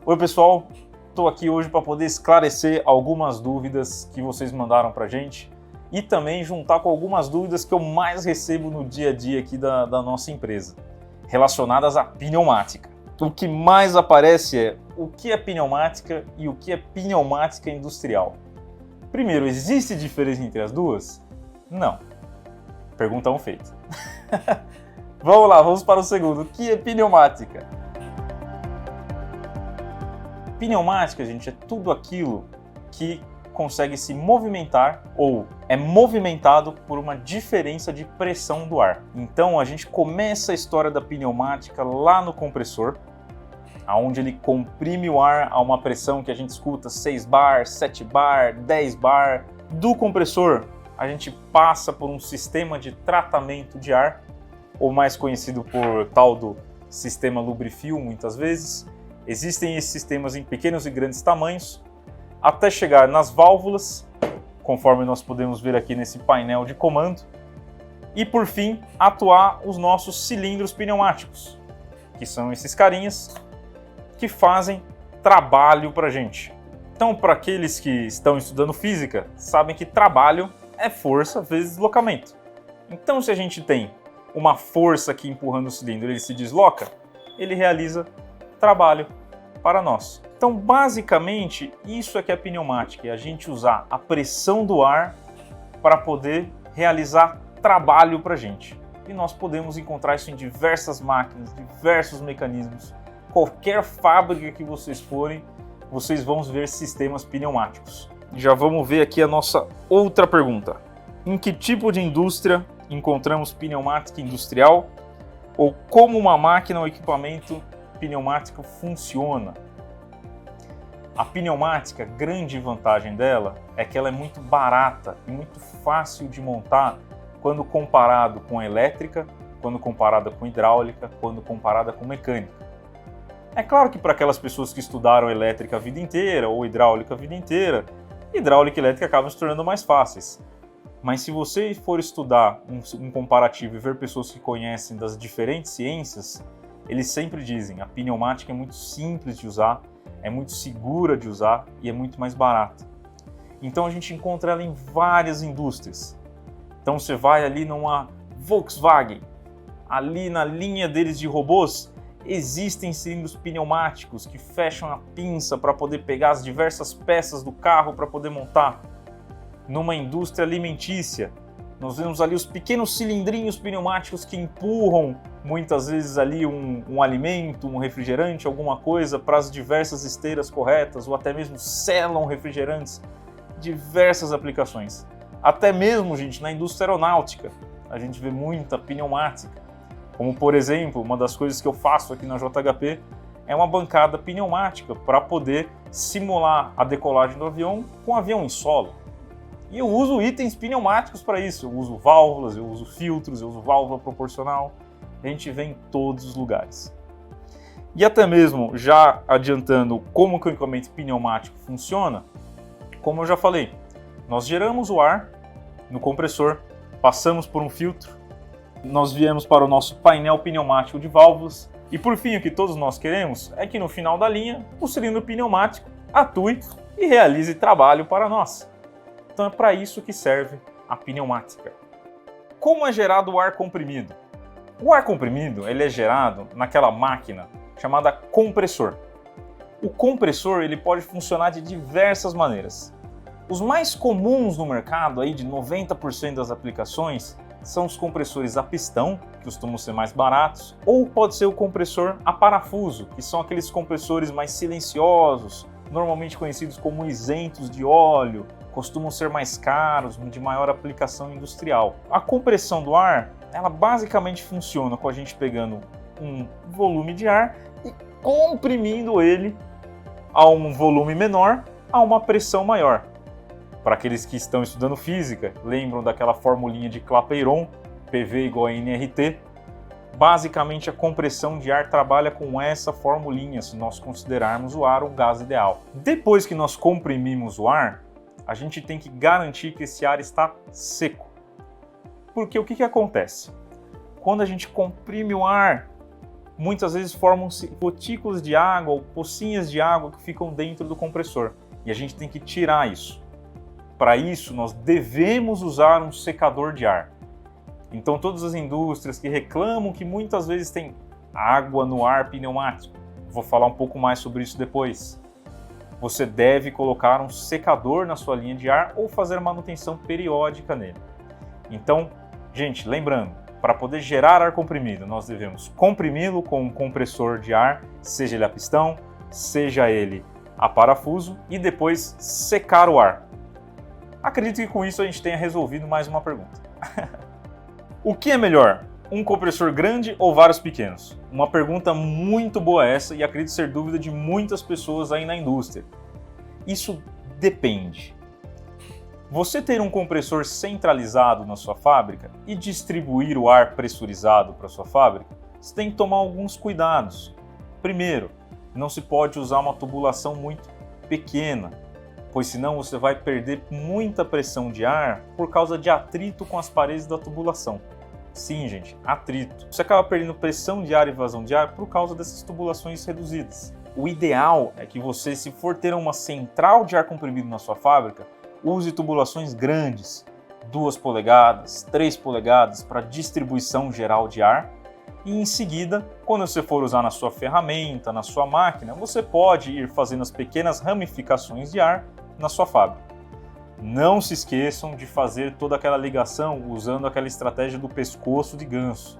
Oi pessoal, estou aqui hoje para poder esclarecer algumas dúvidas que vocês mandaram para a gente e também juntar com algumas dúvidas que eu mais recebo no dia a dia aqui da nossa empresa, relacionadas à pneumática. O que mais aparece é o que é pneumática e o que é pneumática industrial. Primeiro, existe diferença entre as duas? Não. Pergunta 1 feita. Vamos lá, vamos para o segundo. O que é pneumática? Pneumática, gente, é tudo aquilo que consegue se movimentar ou é movimentado por uma diferença de pressão do ar. Então a gente começa a história da pneumática lá no compressor, onde ele comprime o ar a uma pressão que a gente escuta 6 bar, 7 bar, 10 bar. Do compressor, a gente passa por um sistema de tratamento de ar, ou mais conhecido por tal do sistema lubrifil, muitas vezes. Existem esses sistemas em pequenos e grandes tamanhos, até chegar nas válvulas, conforme nós podemos ver aqui nesse painel de comando, e por fim atuar os nossos cilindros pneumáticos, que são esses carinhas que fazem trabalho para a gente. Então, para aqueles que estão estudando física, sabem que trabalho é força vezes deslocamento. Então, se a gente tem uma força aqui empurrando o cilindro, ele se desloca, ele realiza trabalho para nós. Então, basicamente, isso é que é pneumática, é a gente usar a pressão do ar para poder realizar trabalho para a gente. E nós podemos encontrar isso em diversas máquinas, diversos mecanismos. Qualquer fábrica que vocês forem, vocês vão ver sistemas pneumáticos. Já vamos ver aqui a nossa outra pergunta. Em que tipo de indústria encontramos pneumática industrial? Ou como uma máquina ou equipamento pneumática funciona? A pneumática, grande vantagem dela é que ela é muito barata e muito fácil de montar quando comparado com a elétrica, quando comparada com hidráulica, quando comparada com mecânica. É claro que para aquelas pessoas que estudaram elétrica a vida inteira ou hidráulica a vida inteira, hidráulica e elétrica acabam se tornando mais fáceis. Mas se você for estudar um comparativo e ver pessoas que conhecem das diferentes ciências, eles sempre dizem, a pneumática é muito simples de usar, é muito segura de usar e é muito mais barata. Então a gente encontra ela em várias indústrias. Então você vai ali numa Volkswagen, ali na linha deles de robôs, existem cilindros pneumáticos que fecham a pinça para poder pegar as diversas peças do carro para poder montar. Numa indústria alimentícia, nós vemos ali os pequenos cilindrinhos pneumáticos que empurram muitas vezes ali um alimento, um refrigerante, alguma coisa para as diversas esteiras corretas ou até mesmo selam refrigerantes, diversas aplicações. Até mesmo, gente, na indústria aeronáutica, a gente vê muita pneumática. Como, por exemplo, uma das coisas que eu faço aqui na JHP é uma bancada pneumática para poder simular a decolagem do avião com o avião em solo. E eu uso itens pneumáticos para isso. Eu uso válvulas, eu uso filtros, eu uso válvula proporcional. A gente vê em todos os lugares. E até mesmo, já adiantando como que o equipamento pneumático funciona, como eu já falei, nós geramos o ar no compressor, passamos por um filtro, nós viemos para o nosso painel pneumático de válvulas e por fim o que todos nós queremos é que no final da linha o cilindro pneumático atue e realize trabalho para nós. Então é para isso que serve a pneumática. Como é gerado o ar comprimido? O ar comprimido ele é gerado naquela máquina chamada compressor. O compressor ele pode funcionar de diversas maneiras. Os mais comuns no mercado, aí de 90% das aplicações, são os compressores a pistão, que costumam ser mais baratos, ou pode ser o compressor a parafuso, que são aqueles compressores mais silenciosos, normalmente conhecidos como isentos de óleo, costumam ser mais caros, de maior aplicação industrial. A compressão do ar, ela basicamente funciona com a gente pegando um volume de ar e comprimindo ele a um volume menor, a uma pressão maior. Para aqueles que estão estudando física, lembram daquela formulinha de Clapeyron, PV igual a nRT? Basicamente, a compressão de ar trabalha com essa formulinha, se nós considerarmos o ar um gás ideal. Depois que nós comprimimos o ar, a gente tem que garantir que esse ar está seco. Porque o que acontece? Quando a gente comprime o ar, muitas vezes formam-se gotículas de água ou pocinhas de água que ficam dentro do compressor. E a gente tem que tirar isso. Para isso, nós devemos usar um secador de ar. Então, todas as indústrias que reclamam que muitas vezes tem água no ar pneumático, vou falar um pouco mais sobre isso depois. Você deve colocar um secador na sua linha de ar ou fazer manutenção periódica nele. Então, gente, lembrando, para poder gerar ar comprimido, nós devemos comprimi-lo com um compressor de ar, seja ele a pistão, seja ele a parafuso, e depois secar o ar. Acredito que com isso a gente tenha resolvido mais uma pergunta. O que é melhor? Um compressor grande ou vários pequenos? Uma pergunta muito boa essa e acredito ser dúvida de muitas pessoas aí na indústria. Isso depende. Você ter um compressor centralizado na sua fábrica e distribuir o ar pressurizado para sua fábrica, você tem que tomar alguns cuidados. Primeiro, não se pode usar uma tubulação muito pequena, pois senão você vai perder muita pressão de ar por causa de atrito com as paredes da tubulação. Sim, gente, atrito. Você acaba perdendo pressão de ar e vazão de ar por causa dessas tubulações reduzidas. O ideal é que você, se for ter uma central de ar comprimido na sua fábrica, use tubulações grandes, 2 polegadas, 3 polegadas para distribuição geral de ar. E em seguida, quando você for usar na sua ferramenta, na sua máquina, você pode ir fazendo as pequenas ramificações de ar na sua fábrica. Não se esqueçam de fazer toda aquela ligação usando aquela estratégia do pescoço de ganso.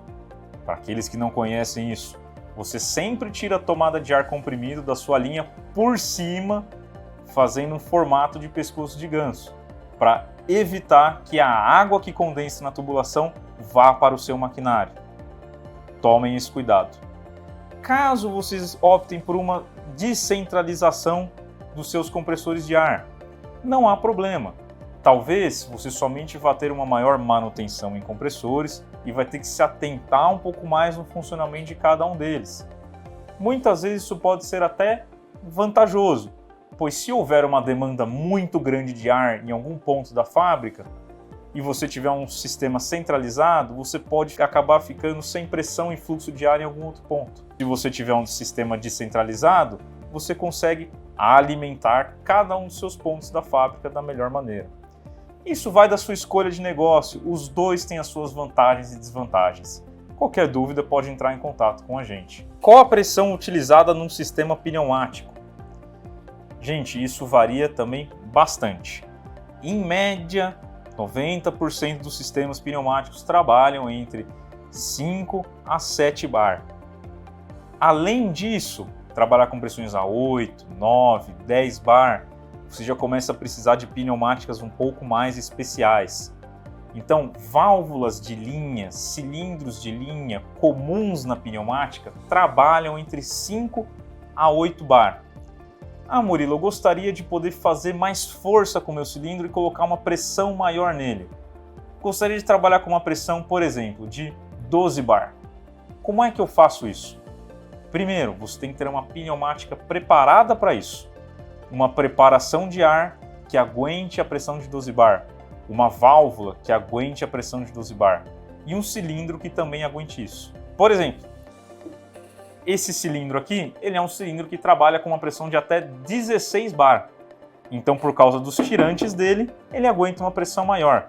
Para aqueles que não conhecem isso, você sempre tira a tomada de ar comprimido da sua linha por cima, fazendo um formato de pescoço de ganso, para evitar que a água que condense na tubulação vá para o seu maquinário. Tomem esse cuidado. Caso vocês optem por uma descentralização dos seus compressores de ar, não há problema. Talvez você somente vá ter uma maior manutenção em compressores e vai ter que se atentar um pouco mais no funcionamento de cada um deles. Muitas vezes isso pode ser até vantajoso, pois se houver uma demanda muito grande de ar em algum ponto da fábrica e você tiver um sistema centralizado, você pode acabar ficando sem pressão e fluxo de ar em algum outro ponto. Se você tiver um sistema descentralizado, você consegue alimentar cada um dos seus pontos da fábrica da melhor maneira. Isso vai da sua escolha de negócio, os dois têm as suas vantagens e desvantagens. Qualquer dúvida pode entrar em contato com a gente. Qual a pressão utilizada num sistema pneumático? Gente, isso varia também bastante. Em média, 90% dos sistemas pneumáticos trabalham entre 5 a 7 bar. Além disso, trabalhar com pressões a 8, 9, 10 bar, você já começa a precisar de pneumáticas um pouco mais especiais. Então, válvulas de linha, cilindros de linha comuns na pneumática trabalham entre 5 a 8 bar. Ah, Murilo, eu gostaria de poder fazer mais força com o meu cilindro e colocar uma pressão maior nele. Gostaria de trabalhar com uma pressão, por exemplo, de 12 bar. Como é que eu faço isso? Primeiro, você tem que ter uma pneumática preparada para isso. Uma preparação de ar que aguente a pressão de 12 bar. Uma válvula que aguente a pressão de 12 bar. E um cilindro que também aguente isso. Por exemplo, esse cilindro aqui, ele é um cilindro que trabalha com uma pressão de até 16 bar. Então, por causa dos tirantes dele, ele aguenta uma pressão maior.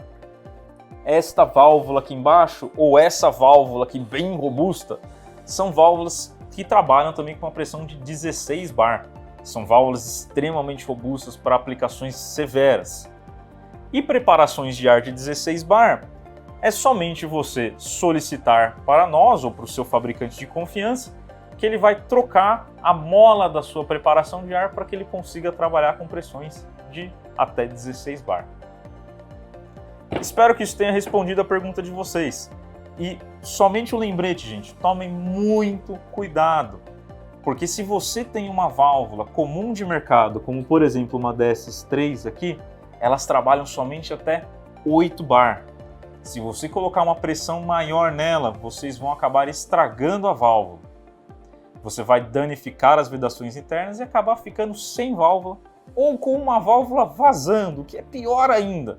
Esta válvula aqui embaixo, ou essa válvula aqui bem robusta, são válvulas que trabalham também com uma pressão de 16 bar. São válvulas extremamente robustas para aplicações severas. E preparações de ar de 16 bar é somente você solicitar para nós ou para o seu fabricante de confiança que ele vai trocar a mola da sua preparação de ar para que ele consiga trabalhar com pressões de até 16 bar. Espero que isso tenha respondido a pergunta de vocês. E somente um lembrete, gente, tomem muito cuidado, porque se você tem uma válvula comum de mercado, como por exemplo uma dessas 3 aqui, elas trabalham somente até 8 bar. Se você colocar uma pressão maior nela, vocês vão acabar estragando a válvula. Você vai danificar as vedações internas e acabar ficando sem válvula ou com uma válvula vazando, o que é pior ainda.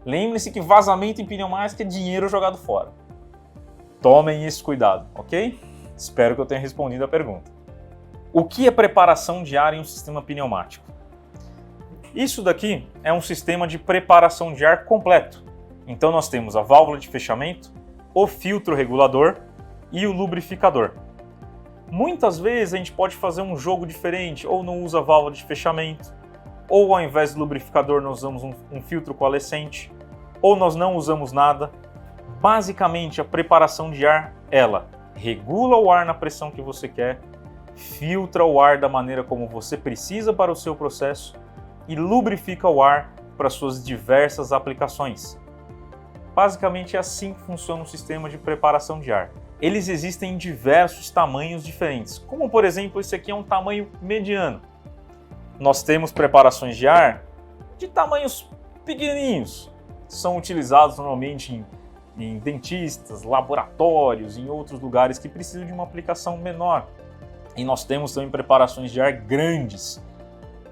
Lembre-se que vazamento em pneumática é dinheiro jogado fora. Tomem esse cuidado, ok? Espero que eu tenha respondido a pergunta. O que é preparação de ar em um sistema pneumático? Isso daqui é um sistema de preparação de ar completo. Então nós temos a válvula de fechamento, o filtro regulador e o lubrificador. Muitas vezes a gente pode fazer um jogo diferente, ou não usa válvula de fechamento, ou ao invés do lubrificador nós usamos um filtro coalescente, ou nós não usamos nada. Basicamente a preparação de ar, ela regula o ar na pressão que você quer, filtra o ar da maneira como você precisa para o seu processo e lubrifica o ar para suas diversas aplicações. Basicamente é assim que funciona um sistema de preparação de ar. Eles existem em diversos tamanhos diferentes, como por exemplo esse aqui é um tamanho mediano. Nós temos preparações de ar de tamanhos pequenininhos, são utilizados normalmente em dentistas, laboratórios, em outros lugares que precisam de uma aplicação menor. E nós temos também preparações de ar grandes,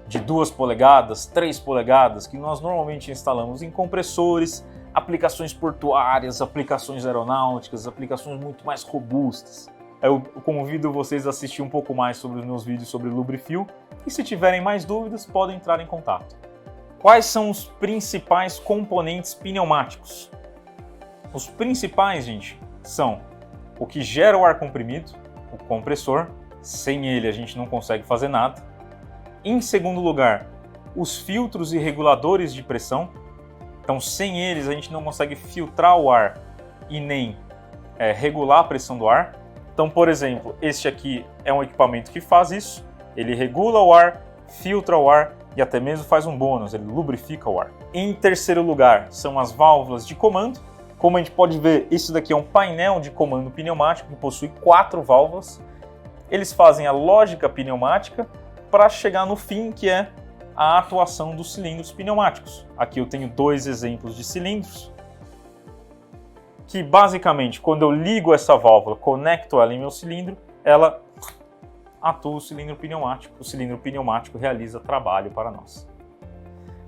de 2 polegadas, 3 polegadas, que nós normalmente instalamos em compressores, aplicações portuárias, aplicações aeronáuticas, aplicações muito mais robustas. Eu convido vocês a assistir um pouco mais sobre os meus vídeos sobre Lubrifil e se tiverem mais dúvidas podem entrar em contato. Quais são os principais componentes pneumáticos? Os principais, gente, são o que gera o ar comprimido, o compressor. Sem ele a gente não consegue fazer nada. Em segundo lugar, os filtros e reguladores de pressão. Então, sem eles a gente não consegue filtrar o ar e nem regular a pressão do ar. Então, por exemplo, este aqui é um equipamento que faz isso. Ele regula o ar, filtra o ar e até mesmo faz um bônus, ele lubrifica o ar. Em terceiro lugar, são as válvulas de comando. Como a gente pode ver, isso daqui é um painel de comando pneumático que possui 4 válvulas. Eles fazem a lógica pneumática para chegar no fim, que é a atuação dos cilindros pneumáticos. Aqui eu tenho 2 exemplos de cilindros, que basicamente, quando eu ligo essa válvula, conecto ela em meu cilindro, ela atua o cilindro pneumático. O cilindro pneumático realiza trabalho para nós.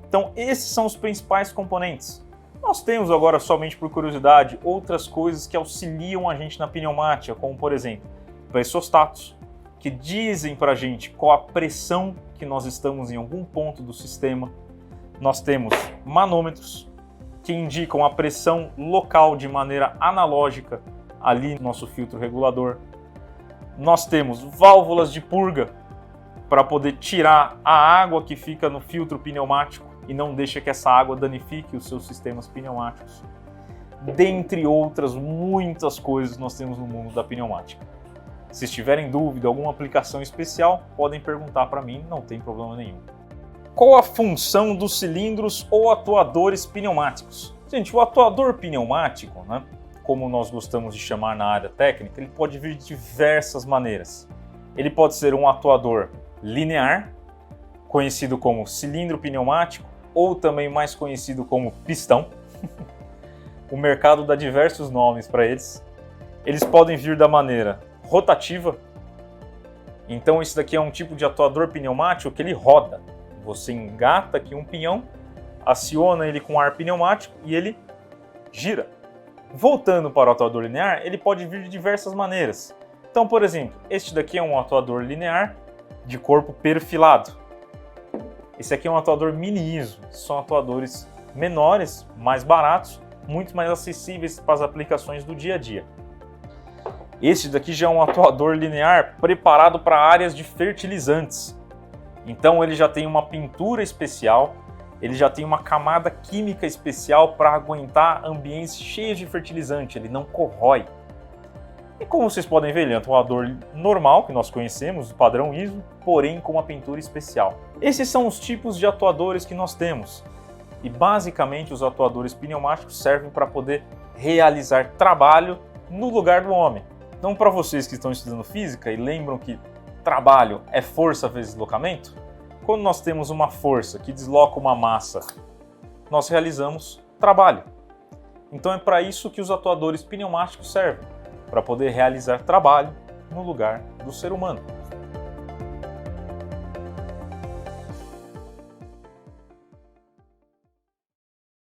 Então, esses são os principais componentes. Nós temos agora, somente por curiosidade, outras coisas que auxiliam a gente na pneumática, como por exemplo, pressostatos, que dizem para a gente qual a pressão que nós estamos em algum ponto do sistema. Nós temos manômetros, que indicam a pressão local de maneira analógica ali no nosso filtro regulador. Nós temos válvulas de purga para poder tirar a água que fica no filtro pneumático e não deixa que essa água danifique os seus sistemas pneumáticos. Dentre outras muitas coisas nós temos no mundo da pneumática. Se tiverem dúvida, alguma aplicação especial, podem perguntar para mim, não tem problema nenhum. Qual a função dos cilindros ou atuadores pneumáticos? Gente, o atuador pneumático, como nós gostamos de chamar na área técnica, ele pode vir de diversas maneiras. Ele pode ser um atuador linear, conhecido como cilindro pneumático, ou também mais conhecido como pistão. O mercado dá diversos nomes para eles. Eles podem vir da maneira rotativa. Então esse daqui é um tipo de atuador pneumático que ele roda. Você engata aqui um pinhão, aciona ele com ar pneumático e ele gira. Voltando para o atuador linear, ele pode vir de diversas maneiras. Então, por exemplo, este daqui é um atuador linear de corpo perfilado. Esse aqui é um atuador mini-ISO, são atuadores menores, mais baratos, muito mais acessíveis para as aplicações do dia a dia. Este daqui já é um atuador linear preparado para áreas de fertilizantes. Então ele já tem uma pintura especial, ele já tem uma camada química especial para aguentar ambientes cheios de fertilizante, ele não corrói. E como vocês podem ver, ele é um atuador normal, que nós conhecemos, o padrão ISO, porém com uma pintura especial. Esses são os tipos de atuadores que nós temos. E basicamente os atuadores pneumáticos servem para poder realizar trabalho no lugar do homem. Então, para vocês que estão estudando física e lembram que trabalho é força vezes deslocamento, quando nós temos uma força que desloca uma massa, nós realizamos trabalho. Então é para isso que os atuadores pneumáticos servem, para poder realizar trabalho no lugar do ser humano.